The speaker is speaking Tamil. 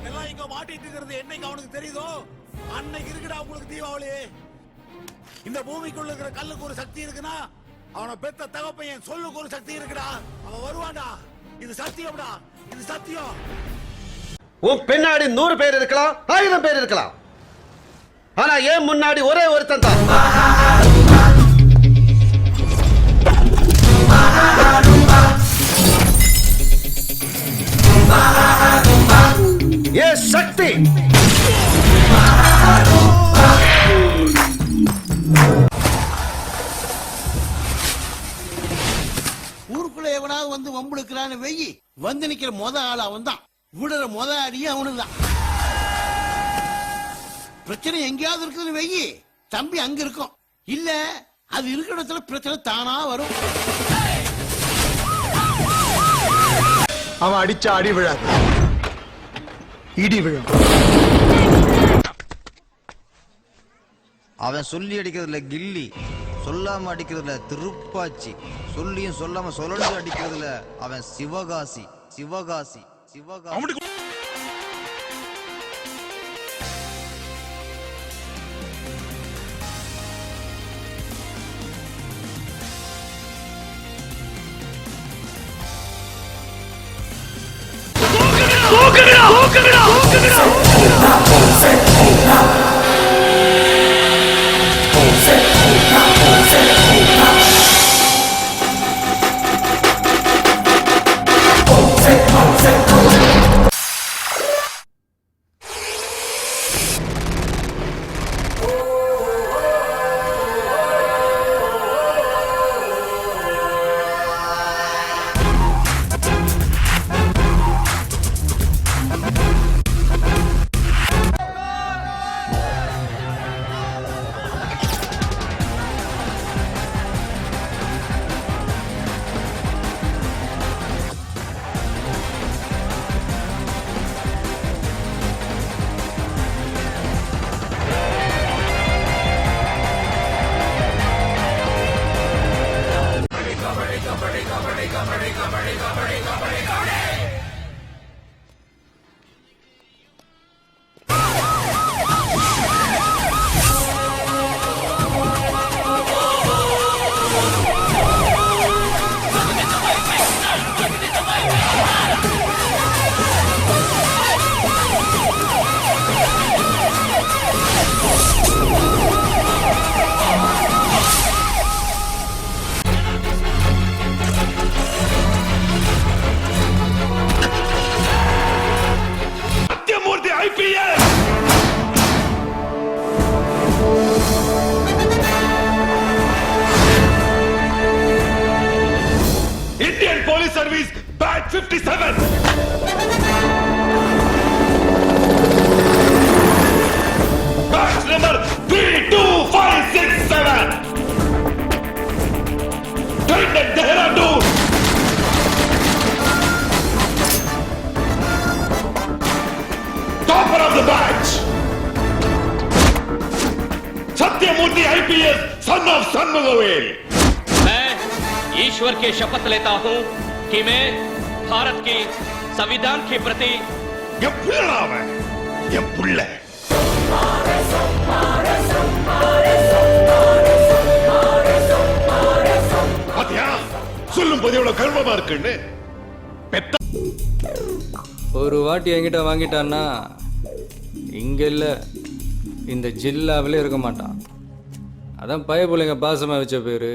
எல்லாம் இங்க மாட்டிட்டு இருக்கிறது என்னைக்கு அவனுக்கு தெரியுதோ அன்னைக்கு இருக்குடா உங்களுக்கு தீபாவளி. இந்த பூமிக்குள்ள இருக்கிற கல்லுக்கு ஒரு சக்தி இருக்குன்னா அவனை பெத்த தகப்பையன் சொல்லுக்கு ஒரு சக்தி இருக்குடா. அவன் வருவான்டா. இது சத்தியம்டா, இது சத்தியம். உன் பின்னாடி 100 பேர் இருக்கலாம், 1000 பேர் இருக்கலாம். ஆனா ஏன் முன்னாடி ஒரே ஒருத்தன் தான். ஏ சக்தி. ஊருக்குள்ள எவனாவது வந்து வம்புழுக்கிறான்னு வெயி வந்து நிக்கிற ஆள் அவன் தான். விடுற அடியே அவனுதான். பிரச்சனை எங்கேயாவது இருக்குதுன்னு வெயி தம்பி அங்க இருக்கும். இல்ல அது இருக்கிற இடத்துல பிரச்சனை தானா வரும். அவன் அடிச்ச அடி விழாது, இடி விழும். அவன் சொல்லி அடிக்கிறதுல கில்லி, சொல்லாம அடிக்கிறதுல திருப்பாச்சி, சொல்லியும் சொல்லாம சொல்லி அடிக்கிறதுல அவன் Sivakasi Sivakasi Sivakasi. Indian Police Service Batch 57. Batch number 32567. Trained at Dehradun. Topper of the batch. Satyamurthy IPS, son of Sanmugavel. ईश्वर की शपथ लेता हूं कि मैं भारत के संविधान के प्रति ஒரு வாட்டி என்கிட்ட வாங்கிட்டான்னா இங்க இல்ல இந்த ஜில்லாவிலே இருக்க மாட்டான். அதான் பயப்புள்ளைங்க பாசமா வச்ச பேரு.